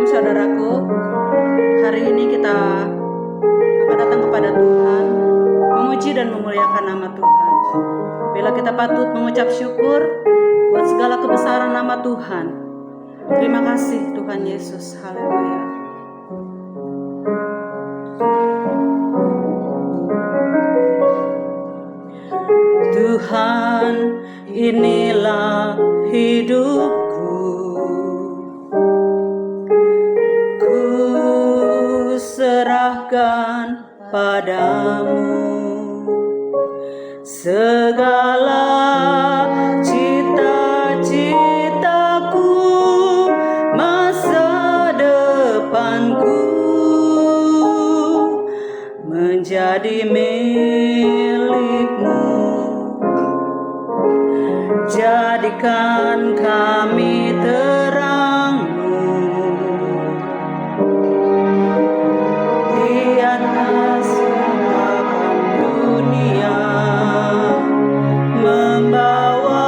Shalom saudaraku. Hari ini kita akan datang kepada Tuhan, memuji dan memuliakan nama Tuhan. Bila kita patut mengucap syukur buat segala kebesaran nama Tuhan. Terima kasih Tuhan Yesus. Haleluya. Tuhan, inilah hidupku, ku serahkan padamu segala cita-citaku, masa depanku menjadi milikmu. Jadikan kami terang-Mu di atas gelapan dunia, membawa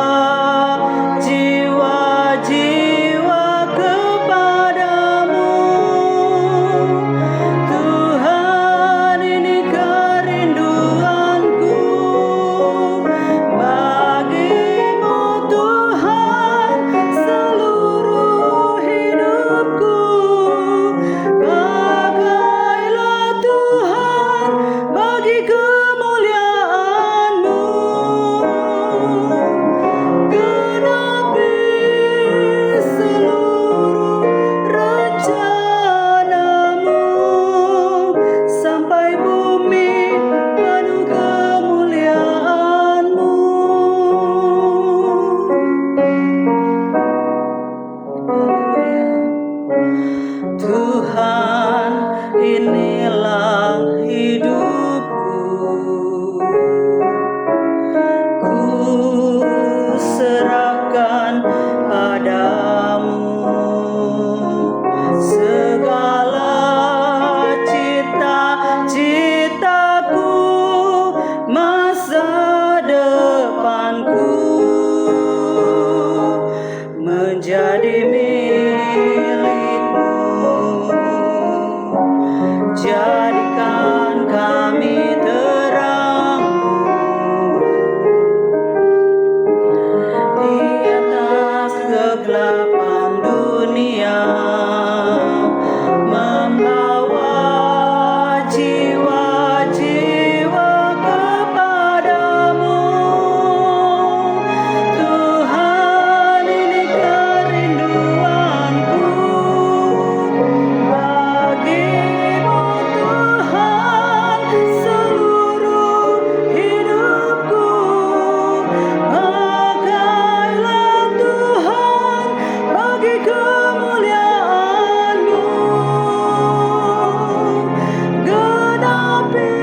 jiwa-jiwa kepadamu. Tuhan, ini kerinduanku bagimu Tuhan, seluruh hidupku. Pakailah Tuhan bagi kemuliaan-Mu, genapi seluruh rencana-Mu, sampai bumi penuh kemuliaan-Mu. Tuhan, inilah hidupku, ku serahkan padamu segala cita-citaku, masa depanku menjadi milikmu. Jadikan kami terang-Mu di atas kegelapan dunia, membawa jiwa-jiwa kepadamu. Tuhan, ini kerinduanku bagimu Tuhan, seluruh hidupku. Pakailah Tuhan bagi kemuliaan-Mu, genapi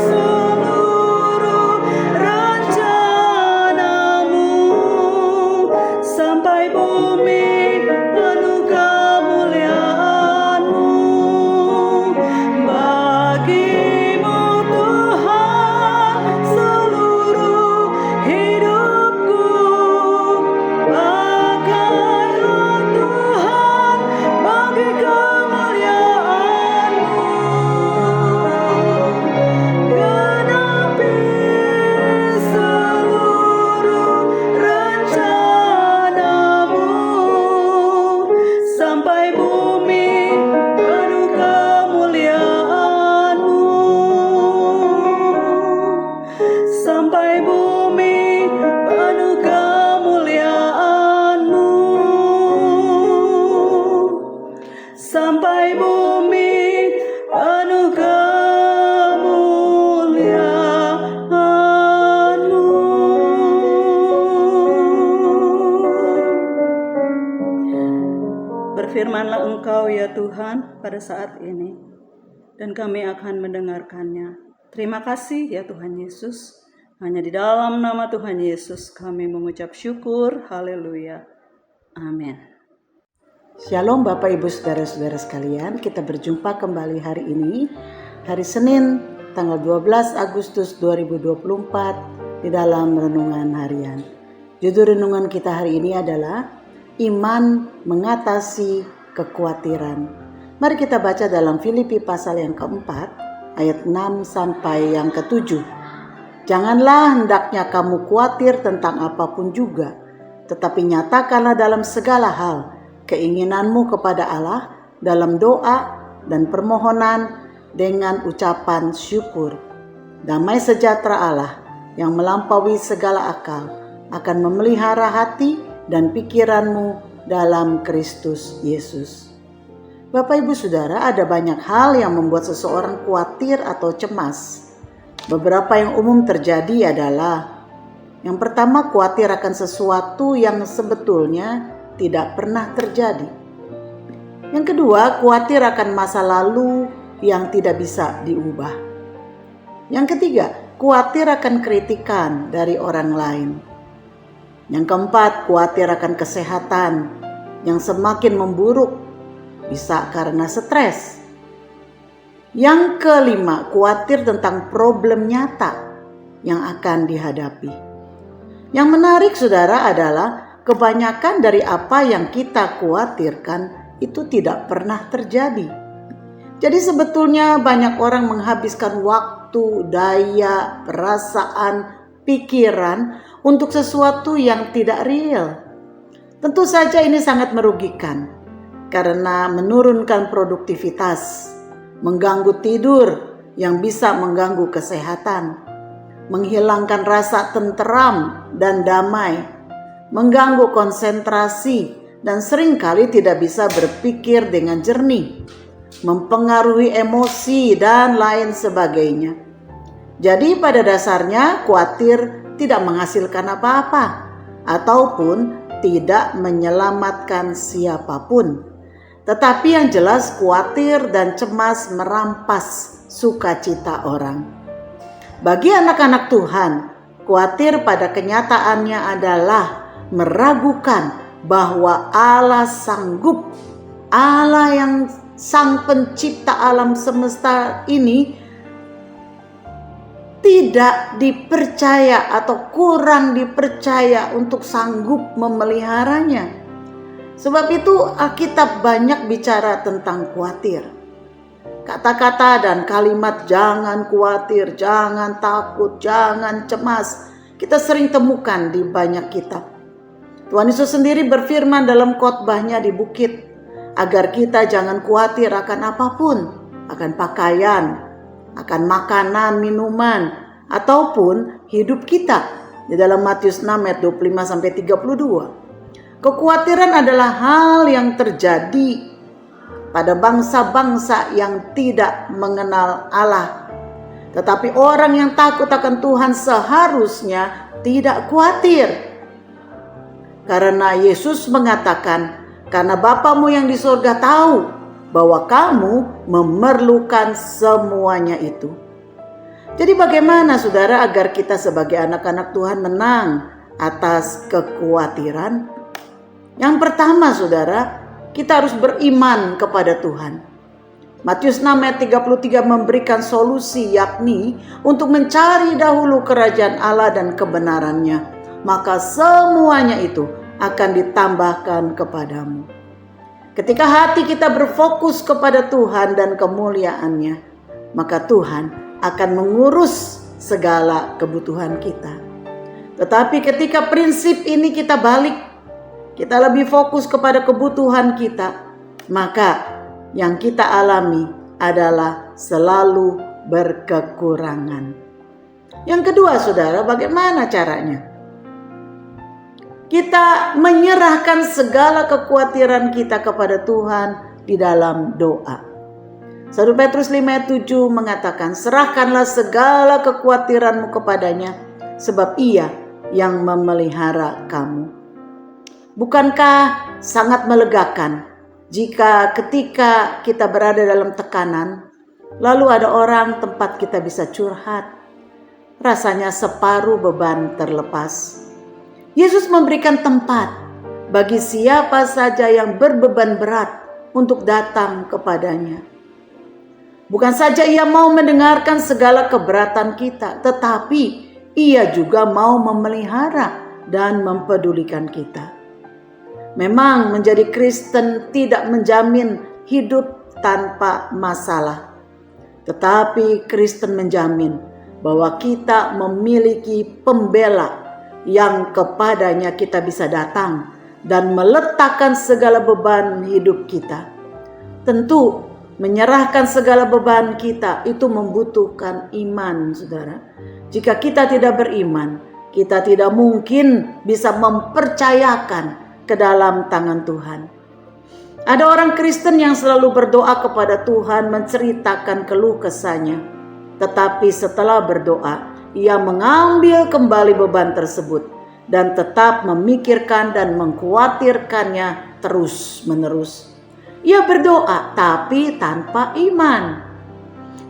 seluruh rencana-Mu, sampai bumi penuh kemuliaan-Mu. Bagimu Tuhan, seluruh hidupku. Pakailah Tuhan bagi kemuliaan-Mu, genapi seluruh rencana-Mu, sampai bumi penuh kemuliaan-Mu, sampai bumi penuh kemuliaan-Mu, sampai bumi penuh kemuliaan-Mu. Berfirmanlah Engkau ya Tuhan pada saat ini, dan kami akan mendengarkannya. Terima kasih ya Tuhan Yesus. Hanya di dalam nama Tuhan Yesus kami mengucap syukur. Haleluya. Amin. Shalom Bapak Ibu Saudara-saudara sekalian, kita berjumpa kembali hari ini, hari Senin tanggal 12 Agustus 2024 di dalam renungan harian. Judul renungan kita hari ini adalah Iman Mengatasi kekhawatiran. Mari kita baca dalam Filipi pasal yang keempat, ayat 6 sampai yang ke-7. Janganlah hendaknya kamu khawatir tentang apapun juga, tetapi nyatakanlah dalam segala hal keinginanmu kepada Allah dalam doa dan permohonan dengan ucapan syukur. Damai sejahtera Allah yang melampaui segala akal akan memelihara hati dan pikiranmu dalam Kristus Yesus. Bapak Ibu Saudara, ada banyak hal yang membuat seseorang khawatir atau cemas. Beberapa yang umum terjadi adalah: yang pertama, khawatir akan sesuatu yang sebetulnya tidak pernah terjadi. Yang kedua, khawatir akan masa lalu yang tidak bisa diubah. Yang ketiga, khawatir akan kritikan dari orang lain. Yang keempat, khawatir akan kesehatan yang semakin memburuk, bisa karena stres. Yang kelima, khawatir tentang problem nyata yang akan dihadapi. Yang menarik saudara adalah kebanyakan dari apa yang kita khawatirkan itu tidak pernah terjadi. Jadi sebetulnya banyak orang menghabiskan waktu, daya, perasaan, pikiran untuk sesuatu yang tidak real. Tentu saja ini sangat merugikan karena menurunkan produktivitas, mengganggu tidur yang bisa mengganggu kesehatan, menghilangkan rasa tenteram dan damai, mengganggu konsentrasi dan seringkali tidak bisa berpikir dengan jernih, mempengaruhi emosi dan lain sebagainya. Jadi pada dasarnya khawatir tidak menghasilkan apa-apa ataupun tidak menyelamatkan siapapun. Tetapi yang jelas khawatir dan cemas merampas sukacita orang. Bagi anak-anak Tuhan, khawatir pada kenyataannya adalah meragukan bahwa Allah sanggup, Allah yang sang pencipta alam semesta ini tidak dipercaya atau kurang dipercaya untuk sanggup memeliharanya. Sebab itu Alkitab banyak bicara tentang khawatir. Kata-kata dan kalimat jangan khawatir, jangan takut, jangan cemas, kita sering temukan di banyak kitab. Tuhan Yesus sendiri berfirman dalam khotbahnya di bukit, agar kita jangan khawatir akan apapun, akan pakaian, akan makanan, minuman, ataupun hidup kita. Di dalam Matius 6 ayat 25-32. Kekhawatiran adalah hal yang terjadi pada bangsa-bangsa yang tidak mengenal Allah. Tetapi orang yang takut akan Tuhan seharusnya tidak khawatir. Karena Yesus mengatakan, karena Bapamu yang di surga tahu bahwa kamu memerlukan semuanya itu. Jadi bagaimana saudara agar kita sebagai anak-anak Tuhan menang atas kekhawatiran? Yang pertama saudara, kita harus beriman kepada Tuhan. Matius 6 ayat 33 memberikan solusi, yakni untuk mencari dahulu kerajaan Allah dan kebenarannya, maka semuanya itu akan ditambahkan kepadamu. Ketika hati kita berfokus kepada Tuhan dan kemuliaannya, maka Tuhan akan mengurus segala kebutuhan kita. Tetapi ketika prinsip ini kita balik, kita lebih fokus kepada kebutuhan kita, maka yang kita alami adalah selalu berkekurangan. Yang kedua saudara, bagaimana caranya? Kita menyerahkan segala kekhawatiran kita kepada Tuhan di dalam doa. 1 Petrus 5 ayat 7 mengatakan, serahkanlah segala kekhawatiranmu kepadanya, sebab Ia yang memelihara kamu. Bukankah sangat melegakan jika ketika kita berada dalam tekanan, lalu ada orang tempat kita bisa curhat, rasanya separuh beban terlepas. Yesus memberikan tempat bagi siapa saja yang berbeban berat untuk datang kepadanya. Bukan saja Ia mau mendengarkan segala keberatan kita, tetapi Ia juga mau memelihara dan mempedulikan kita. Memang menjadi Kristen tidak menjamin hidup tanpa masalah. Tetapi Kristen menjamin bahwa kita memiliki pembela yang kepadanya kita bisa datang dan meletakkan segala beban hidup kita. Tentu menyerahkan segala beban kita itu membutuhkan iman, saudara. Jika kita tidak beriman, kita tidak mungkin bisa mempercayakan ke dalam tangan Tuhan. Ada orang Kristen yang selalu berdoa kepada Tuhan, menceritakan keluh kesahnya. Tetapi setelah berdoa, ia mengambil kembali beban tersebut dan tetap memikirkan dan mengkhawatirkannya terus-menerus. Ia berdoa tapi tanpa iman.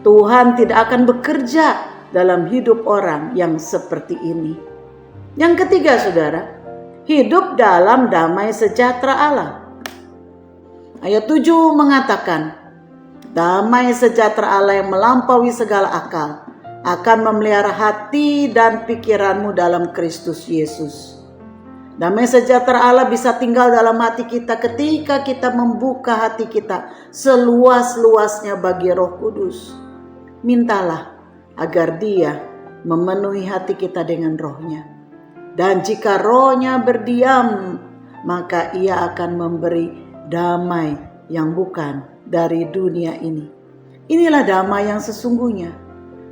Tuhan tidak akan bekerja dalam hidup orang yang seperti ini. Yang ketiga, saudara, hidup dalam damai sejahtera Allah. Ayat 7 mengatakan, damai sejahtera Allah yang melampaui segala akal akan memelihara hati dan pikiranmu dalam Kristus Yesus. Damai sejahtera Allah bisa tinggal dalam hati kita ketika kita membuka hati kita seluas-luasnya bagi Roh Kudus. Mintalah agar Dia memenuhi hati kita dengan Roh-Nya. Dan jika Roh-Nya berdiam, maka Ia akan memberi damai yang bukan dari dunia ini. Inilah damai yang sesungguhnya.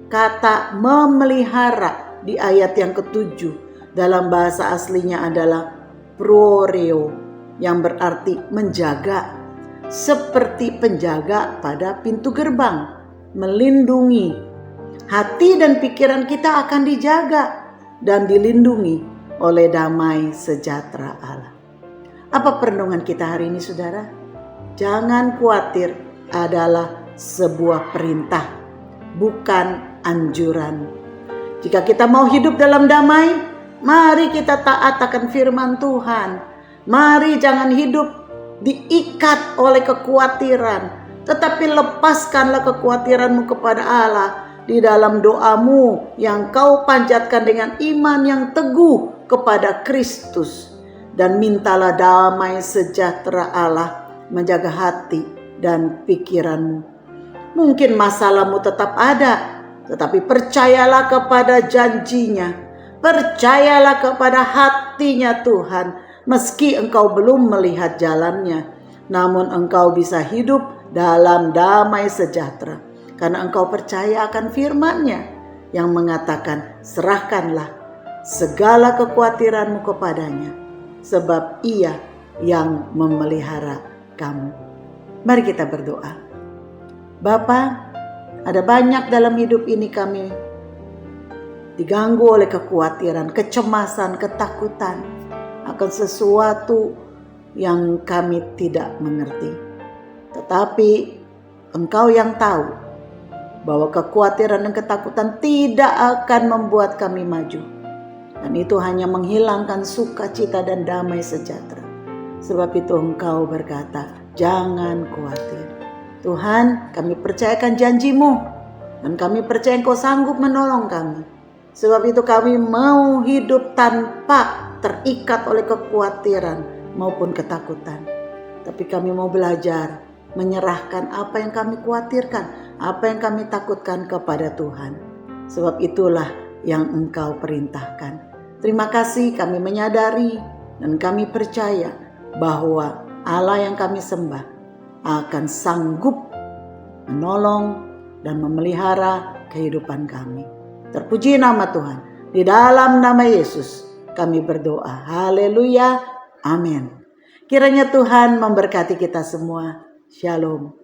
Kata memelihara di ayat yang ke-7 dalam bahasa aslinya adalah proreo, yang berarti menjaga, seperti penjaga pada pintu gerbang, melindungi. Hati dan pikiran kita akan dijaga dan dilindungi oleh damai sejahtera Allah. Apa perenungan kita hari ini, saudara? Jangan khawatir adalah sebuah perintah, bukan anjuran. Jika kita mau hidup dalam damai, mari kita taat akan firman Tuhan. Mari jangan hidup diikat oleh kekhawatiran, tetapi lepaskanlah kekhawatiranmu kepada Allah di dalam doamu yang kau panjatkan dengan iman yang teguh kepada Kristus. Dan mintalah damai sejahtera Allah menjaga hati dan pikiranmu. Mungkin masalahmu tetap ada, tetapi percayalah kepada janjinya. Percayalah kepada hatinya Tuhan. Meski engkau belum melihat jalannya, namun engkau bisa hidup dalam damai sejahtera. Karena engkau percaya akan firman-Nya yang mengatakan, serahkanlah segala kekhawatiranmu kepadanya, sebab Ia yang memelihara kamu. Mari kita berdoa. Bapa, ada banyak dalam hidup ini kami diganggu oleh kekhawatiran, kecemasan, ketakutan akan sesuatu yang kami tidak mengerti. Tetapi Engkau yang tahu bahwa kekhawatiran dan ketakutan tidak akan membuat kami maju. Dan itu hanya menghilangkan sukacita dan damai sejahtera. Sebab itu Engkau berkata, jangan khawatir. Tuhan, kami percayakan janji-Mu. Dan kami percaya Engkau sanggup menolong kami. Sebab itu kami mau hidup tanpa terikat oleh kekhawatiran maupun ketakutan. Tapi kami mau belajar menyerahkan apa yang kami khawatirkan, apa yang kami takutkan kepada Tuhan. Sebab itulah yang Engkau perintahkan. Terima kasih, kami menyadari dan kami percaya bahwa Allah yang kami sembah akan sanggup menolong dan memelihara kehidupan kami. Terpuji nama Tuhan. Di dalam nama Yesus kami berdoa. Haleluya. Amin. Kiranya Tuhan memberkati kita semua. Shalom.